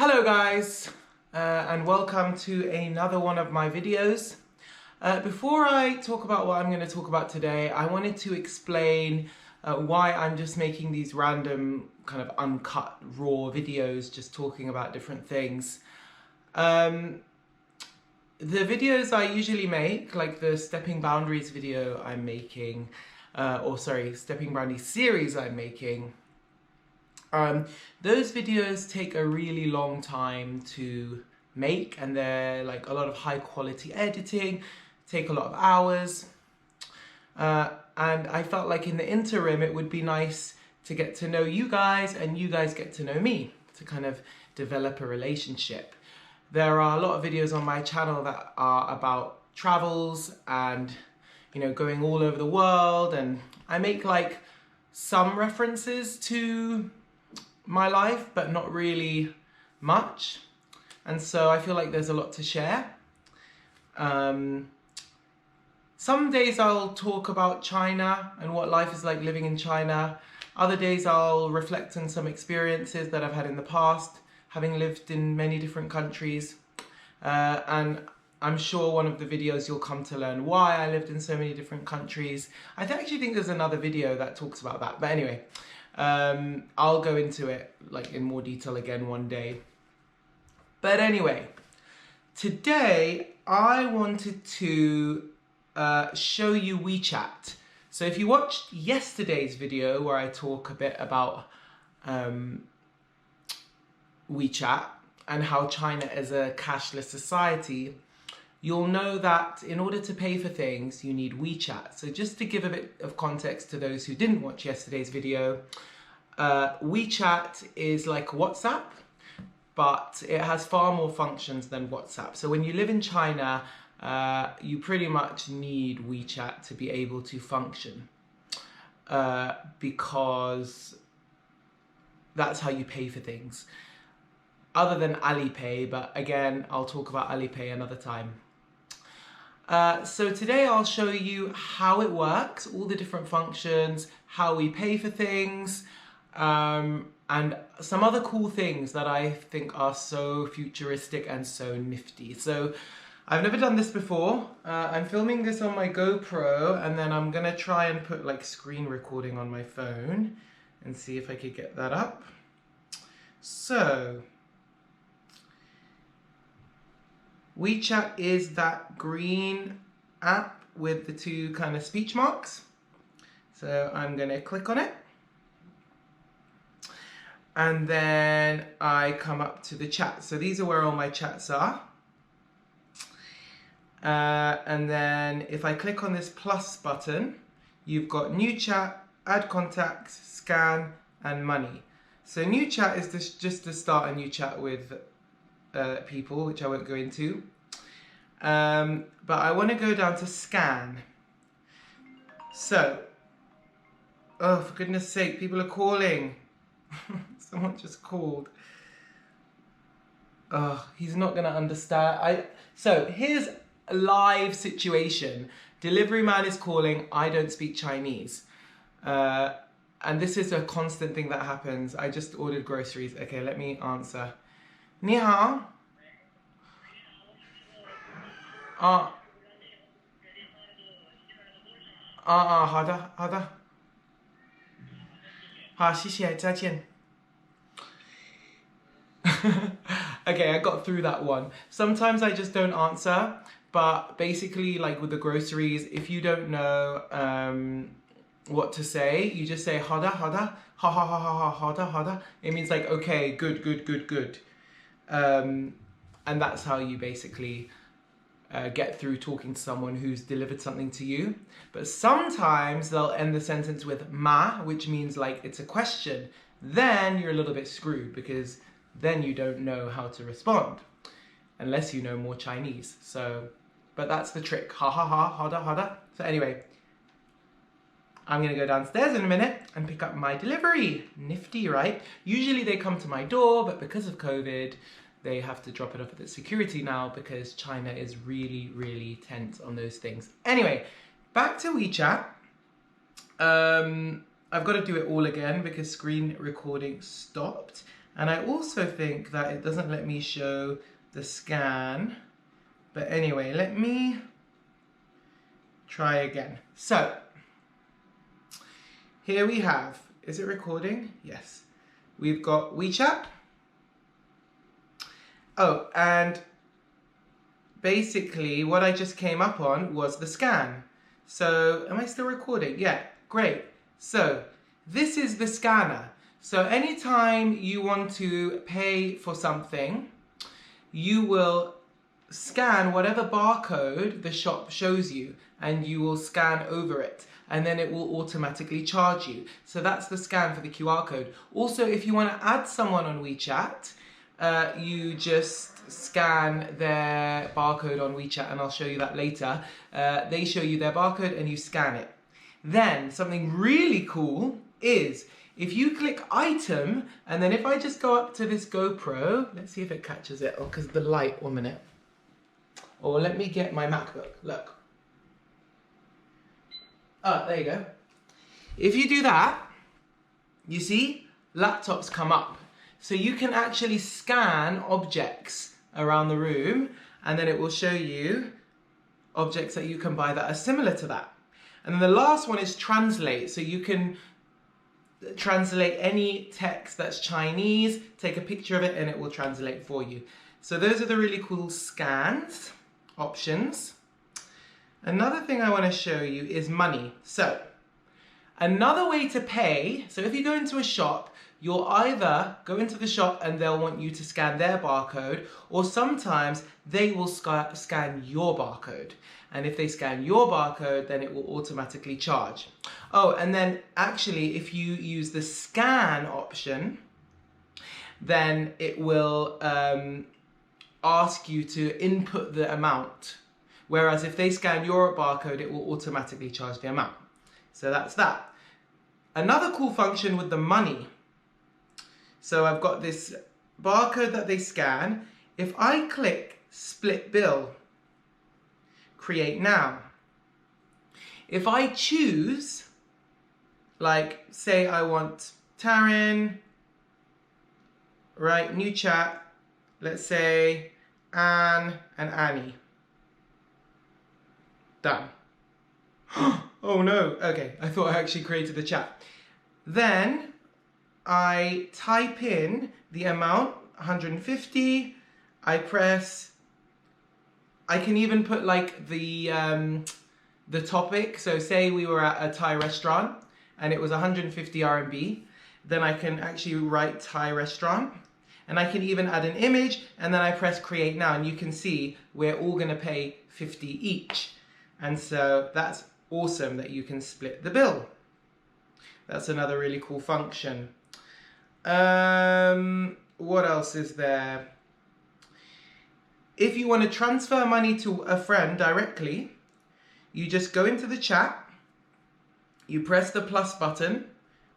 Hello guys, and welcome to another one of my videos. Before I talk about what I'm going to talk about today, I wanted to explain why I'm just making these random kind of uncut, raw videos, just talking about different things. The videos I usually make, like the Stepping Boundaries video I'm making, Stepping Boundaries series I'm making, those videos take a really long time to make, and they're like a lot of high quality editing, take a lot of hours. And I felt like in the interim it would be nice to get to know you guys and you guys get to know me, to kind of develop a relationship. There are a lot of videos on my channel that are about travels and, you know, going all over the world, and I make like some references to my life, but not really much. And so I feel like there's a lot to share. Some days I'll talk about China and what life is like living in China. Other days I'll reflect on some experiences that I've had in the past, having lived in many different countries. And I'm sure one of the videos you'll come to learn why I lived in so many different countries. I actually think there's another video that talks about that. But anyway, I'll go into it like in more detail again one day. But anyway, today I wanted to show you WeChat. So if you watched yesterday's video where I talk a bit about WeChat and how China is a cashless society, you'll know that in order to pay for things, you need WeChat. So just to give a bit of context to those who didn't watch yesterday's video, WeChat is like WhatsApp, but it has far more functions than WhatsApp. So when you live in China, you pretty much need WeChat to be able to function, because that's how you pay for things. Other than Alipay, but again, I'll talk about Alipay another time. So today I'll show you how it works, all the different functions, how we pay for things, and some other cool things that I think are so futuristic and so nifty. So I've never done this before. I'm filming this on my GoPro, and then I'm gonna try and put like screen recording on my phone and see if I could get that up. So WeChat is that green app with the two kind of speech marks. So I'm going to click on it. And then I come up to the chat. So these are where all my chats are. And then if I click on this plus button, you've got new chat, add contacts, scan, and money. So new chat is just to start a new chat with people, which I won't go into. But I want to go down to scan. So, oh, for goodness sake, people are calling. Someone just called. Oh, he's not going to understand. So here's a live situation. Delivery man is calling. I don't speak Chinese. And this is a constant thing that happens. I just ordered groceries. Okay, let me answer. 你好 好的好的好谢谢再见 Okay, I got through that one. Sometimes I just don't answer, but basically like with the groceries, if you don't know what to say, you just say 好的好的好好好好好的好的. It means like okay, good good good good. And that's how you basically get through talking to someone who's delivered something to you. But sometimes they'll end the sentence with ma, which means like it's a question. Then you're a little bit screwed, because then you don't know how to respond unless you know more Chinese. So, but that's the trick. Ha ha ha, hada hada. So anyway, I'm gonna go downstairs in a minute and pick up my delivery. Nifty, right? Usually they come to my door, but because of COVID, they have to drop it off at the security now, because China is really, really tense on those things. Anyway, back to WeChat. I've got to do it all again because screen recording stopped. And I also think that it doesn't let me show the scan. But anyway, let me try again. So, here we have, is it recording? Yes. We've got WeChat. Oh, and basically what I just came up on was the scan. So, am I still recording? Yeah, great. So, this is the scanner. So, anytime you want to pay for something, you will scan whatever barcode the shop shows you, and you will scan over it, and then it will automatically charge you. So that's the scan for the QR code. Also, if you want to add someone on WeChat, you just scan their barcode on WeChat, and I'll show you that later. They show you their barcode and you scan it. Then something really cool is if you click item, and then if I just go up to this GoPro, let's see if it catches it. Oh, because of the light, 1 minute. Or let me get my MacBook, look. Oh, there you go. If you do that, you see, laptops come up. So you can actually scan objects around the room, and then it will show you objects that you can buy that are similar to that. And then the last one is translate. So you can translate any text that's Chinese, take a picture of it, and it will translate for you. So those are the really cool scans options. Another thing I want to show you is money. So another way to pay, so if you go into a shop, you'll either go into the shop and they'll want you to scan their barcode, or sometimes they will scan your barcode. And if they scan your barcode, then it will automatically charge. Oh, and then actually, if you use the scan option, then it will ask you to input the amount. Whereas if they scan your barcode, it will automatically charge the amount. So that's that. Another cool function with the money. So I've got this barcode that they scan. If I click split bill, create now. If I choose, like say I want Taryn, right, new chat, let's say Anne and Annie. Done. Oh no, okay, I thought I actually created the chat. Then I type in the amount, 150, I press, I can even put like the topic, so say we were at a Thai restaurant and it was 150 RMB, then I can actually write Thai restaurant, and I can even add an image, and then I press create now, and you can see we're all gonna pay 50 each. And so that's awesome that you can split the bill. That's another really cool function. What else is there? If you want to transfer money to a friend directly, you just go into the chat, you press the plus button,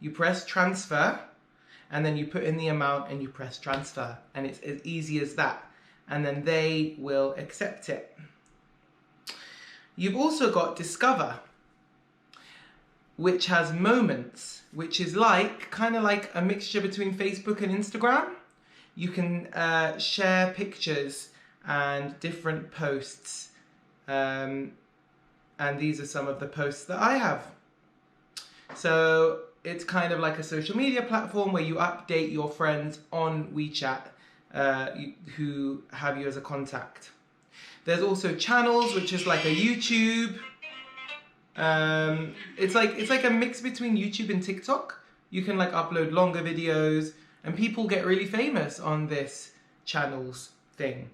you press transfer, and then you put in the amount and you press transfer. And it's as easy as that. And then they will accept it. You've also got Discover, which has moments, which is like, kind of like a mixture between Facebook and Instagram. You can share pictures and different posts. And these are some of the posts that I have. So it's kind of like a social media platform where you update your friends on WeChat who have you as a contact. There's also channels, which is like a YouTube. It's like a mix between YouTube and TikTok. You can like upload longer videos, and people get really famous on this channels thing.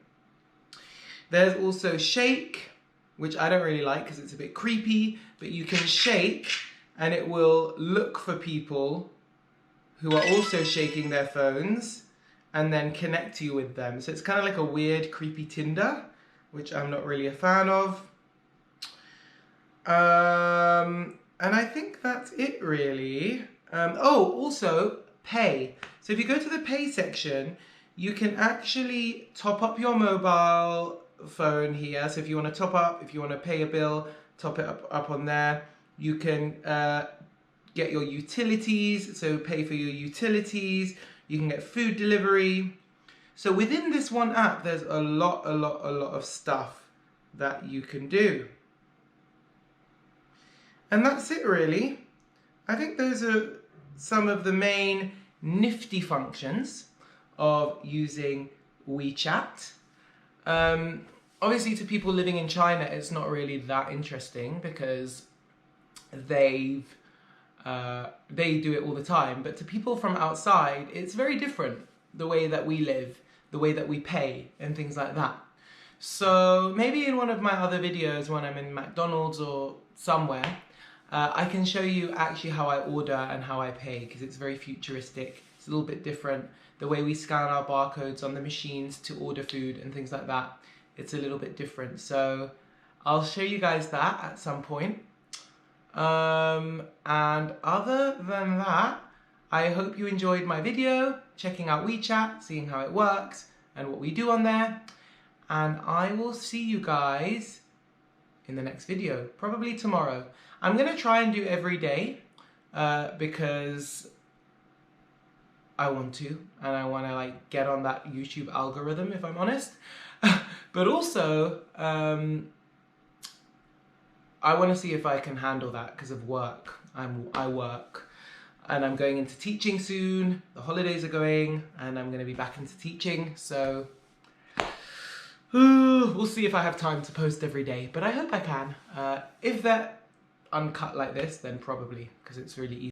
There's also Shake, which I don't really like because it's a bit creepy, but you can shake and it will look for people who are also shaking their phones and then connect you with them. So it's kind of like a weird, creepy Tinder, which I'm not really a fan of. And I think that's it really. Also pay. So if you go to the pay section, you can actually top up your mobile phone here. So if you want to top up, if you want to pay a bill, top it up on there. You can get your utilities, so pay for your utilities. You can get food delivery. So within this one app, there's a lot of stuff that you can do. And that's it really. I think those are some of the main nifty functions of using WeChat. Obviously to people living in China, it's not really that interesting because they do it all the time. But to people from outside, it's very different, the way that we live, the way that we pay and things like that. So maybe in one of my other videos when I'm in McDonald's or somewhere, I can show you actually how I order and how I pay, because it's very futuristic. It's a little bit different. The way we scan our barcodes on the machines to order food and things like that, it's a little bit different. So I'll show you guys that at some point. And other than that, I hope you enjoyed my video, checking out WeChat, seeing how it works and what we do on there. And I will see you guys in the next video, probably tomorrow. I'm gonna try and do every day because I want to, and I want to like get on that YouTube algorithm, if I'm honest. But also, I want to see if I can handle that because of work. I work, and I'm going into teaching soon. The holidays are going, and I'm going to be back into teaching. So we'll see if I have time to post every day, but I hope I can. If they're uncut like this, then probably, because it's really easy.